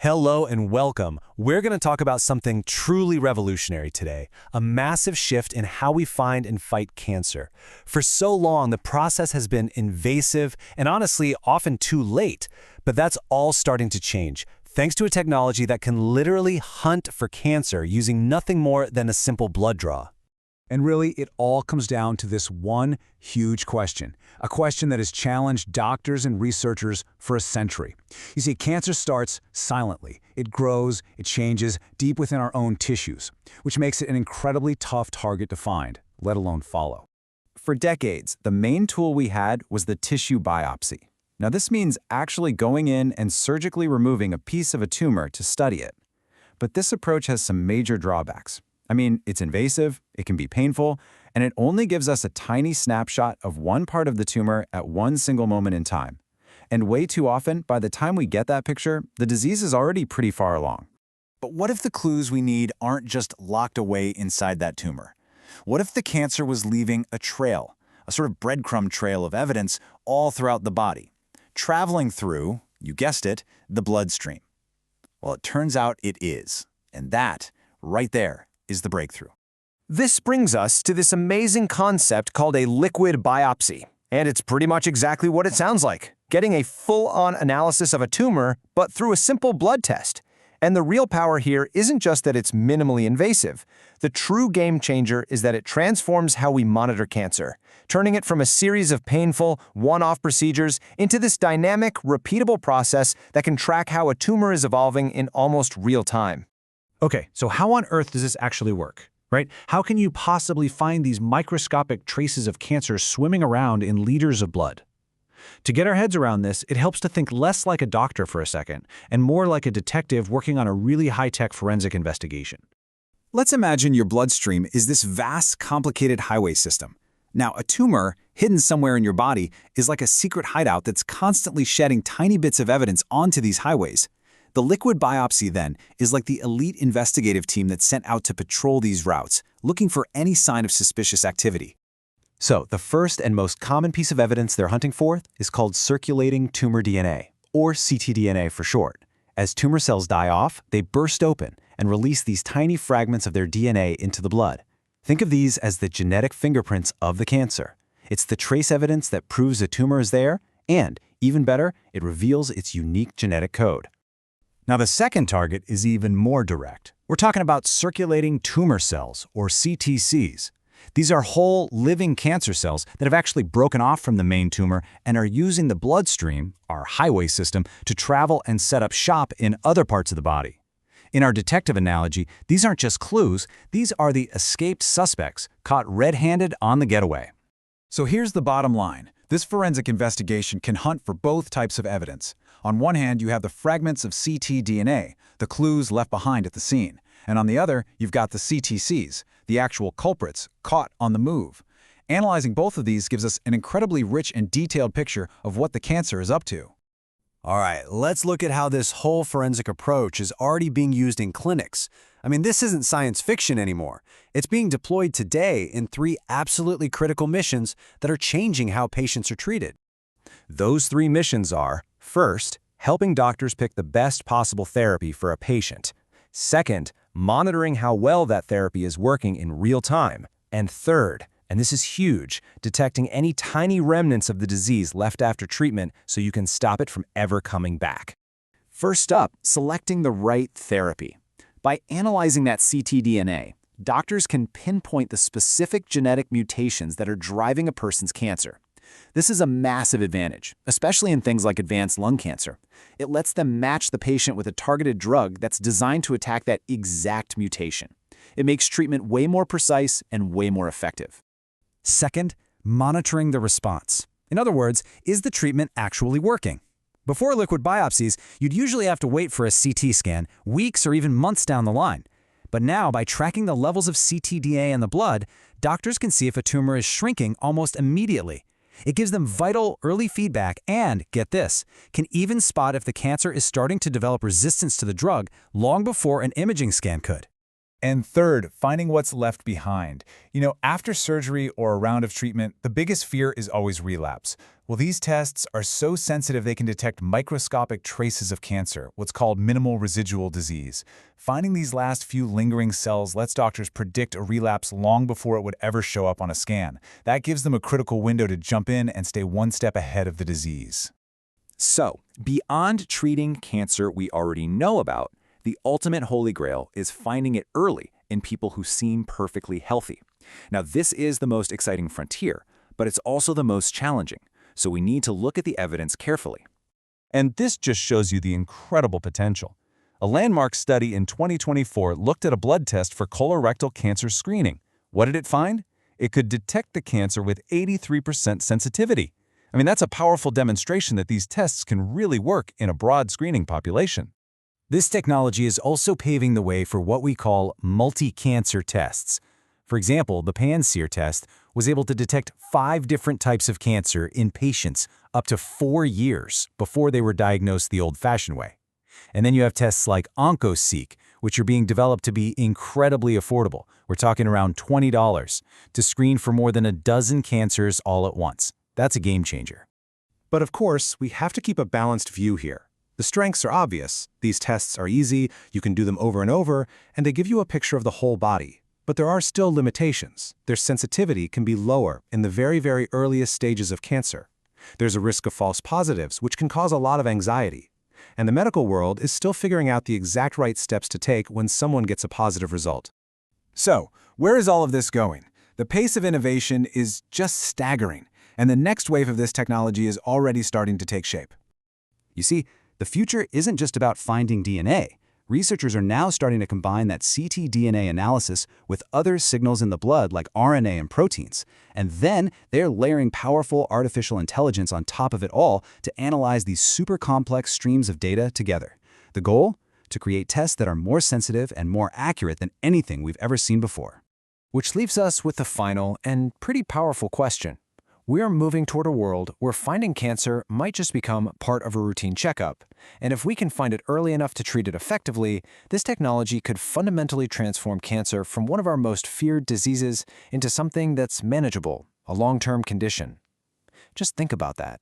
Hello and welcome. We're going to talk about something truly revolutionary today, a massive shift in how we find and fight cancer. For so long, the process has been invasive and honestly, often too late. But that's all starting to change, thanks to a technology that can literally hunt for cancer using nothing more than a simple blood draw. And really, it all comes down to this one huge question, a question that has challenged doctors and researchers for a century. You see, cancer starts silently. It grows, it changes deep within our own tissues, which makes it an incredibly tough target to find, let alone follow. For decades, the main tool we had was the tissue biopsy. Now, this means actually going in and surgically removing a piece of a tumor to study it. But this approach has some major drawbacks. I mean, it's invasive, it can be painful, and it only gives us a tiny snapshot of one part of the tumor at one single moment in time. And way too often, by the time we get that picture, the disease is already pretty far along. But what if the clues we need aren't just locked away inside that tumor? What if the cancer was leaving a trail, a sort of breadcrumb trail of evidence all throughout the body, traveling through, you guessed it, the bloodstream? Well, it turns out it is. And that, right there, is the breakthrough. This brings us to this amazing concept called a liquid biopsy. And it's pretty much exactly what it sounds like, getting a full-on analysis of a tumor, but through a simple blood test. And the real power here isn't just that it's minimally invasive. The true game changer is that it transforms how we monitor cancer, turning it from a series of painful, one-off procedures into this dynamic, repeatable process that can track how a tumor is evolving in almost real time. Okay, so how on earth does this actually work, right? How can you possibly find these microscopic traces of cancer swimming around in liters of blood? To get our heads around this, it helps to think less like a doctor for a second and more like a detective working on a really high-tech forensic investigation. Let's imagine your bloodstream is this vast, complicated highway system. Now, a tumor, hidden somewhere in your body, is like a secret hideout that's constantly shedding tiny bits of evidence onto these highways. The liquid biopsy, then, is like the elite investigative team that's sent out to patrol these routes, looking for any sign of suspicious activity. So, the first and most common piece of evidence they're hunting for is called circulating tumor DNA, or ctDNA for short. As tumor cells die off, they burst open and release these tiny fragments of their DNA into the blood. Think of these as the genetic fingerprints of the cancer. It's the trace evidence that proves a tumor is there, and, even better, it reveals its unique genetic code. Now, the second target is even more direct. We're talking about circulating tumor cells, or CTCs. These are whole, living cancer cells that have actually broken off from the main tumor and are using the bloodstream, our highway system, to travel and set up shop in other parts of the body. In our detective analogy, these aren't just clues, these are the escaped suspects caught red-handed on the getaway. So here's the bottom line. This forensic investigation can hunt for both types of evidence. On one hand, you have the fragments of ctDNA, the clues left behind at the scene. And on the other, you've got the CTCs, the actual culprits, caught on the move. Analyzing both of these gives us an incredibly rich and detailed picture of what the cancer is up to. All right, let's look at how this whole forensic approach is already being used in clinics. I mean, this isn't science fiction anymore. It's being deployed today in 3 absolutely critical missions that are changing how patients are treated. Those 3 missions are, first, helping doctors pick the best possible therapy for a patient. Second, monitoring how well that therapy is working in real time. And third, and this is huge, detecting any tiny remnants of the disease left after treatment so you can stop it from ever coming back. First up, selecting the right therapy. By analyzing that ctDNA, doctors can pinpoint the specific genetic mutations that are driving a person's cancer. This is a massive advantage, especially in things like advanced lung cancer. It lets them match the patient with a targeted drug that's designed to attack that exact mutation. It makes treatment way more precise and way more effective. Second, monitoring the response. In other words, is the treatment actually working? Before liquid biopsies, you'd usually have to wait for a CT scan, weeks or even months down the line. But now, by tracking the levels of ctDNA in the blood, doctors can see if a tumor is shrinking almost immediately. It gives them vital early feedback and, get this, can even spot if the cancer is starting to develop resistance to the drug long before an imaging scan could. And third, finding what's left behind. After surgery or a round of treatment, the biggest fear is always relapse. Well, these tests are so sensitive they can detect microscopic traces of cancer, what's called minimal residual disease. Finding these last few lingering cells lets doctors predict a relapse long before it would ever show up on a scan. That gives them a critical window to jump in and stay one step ahead of the disease. So, beyond treating cancer we already know about, the ultimate holy grail is finding it early in people who seem perfectly healthy. Now, this is the most exciting frontier, but it's also the most challenging, so we need to look at the evidence carefully. And this just shows you the incredible potential. A landmark study in 2024 looked at a blood test for colorectal cancer screening. What did it find? It could detect the cancer with 83% sensitivity. I mean, that's a powerful demonstration that these tests can really work in a broad screening population. This technology is also paving the way for what we call multi-cancer tests. For example, the PanSeer test was able to detect 5 different types of cancer in patients up to 4 years before they were diagnosed the old-fashioned way. And then you have tests like OncoSeek, which are being developed to be incredibly affordable. We're talking around $20 to screen for more than a dozen cancers all at once. That's a game changer. But of course, we have to keep a balanced view here. The strengths are obvious. These tests are easy, you can do them over and over, and they give you a picture of the whole body. But there are still limitations. Their sensitivity can be lower in the very, very earliest stages of cancer. There's a risk of false positives, which can cause a lot of anxiety. And the medical world is still figuring out the exact right steps to take when someone gets a positive result. So, where is all of this going? The pace of innovation is just staggering, and the next wave of this technology is already starting to take shape. You see, the future isn't just about finding DNA. Researchers are now starting to combine that ctDNA analysis with other signals in the blood like RNA and proteins. And then they're layering powerful artificial intelligence on top of it all to analyze these super complex streams of data together. The goal? To create tests that are more sensitive and more accurate than anything we've ever seen before. Which leaves us with the final and pretty powerful question. We are moving toward a world where finding cancer might just become part of a routine checkup. And if we can find it early enough to treat it effectively, this technology could fundamentally transform cancer from one of our most feared diseases into something that's manageable, a long-term condition. Just think about that.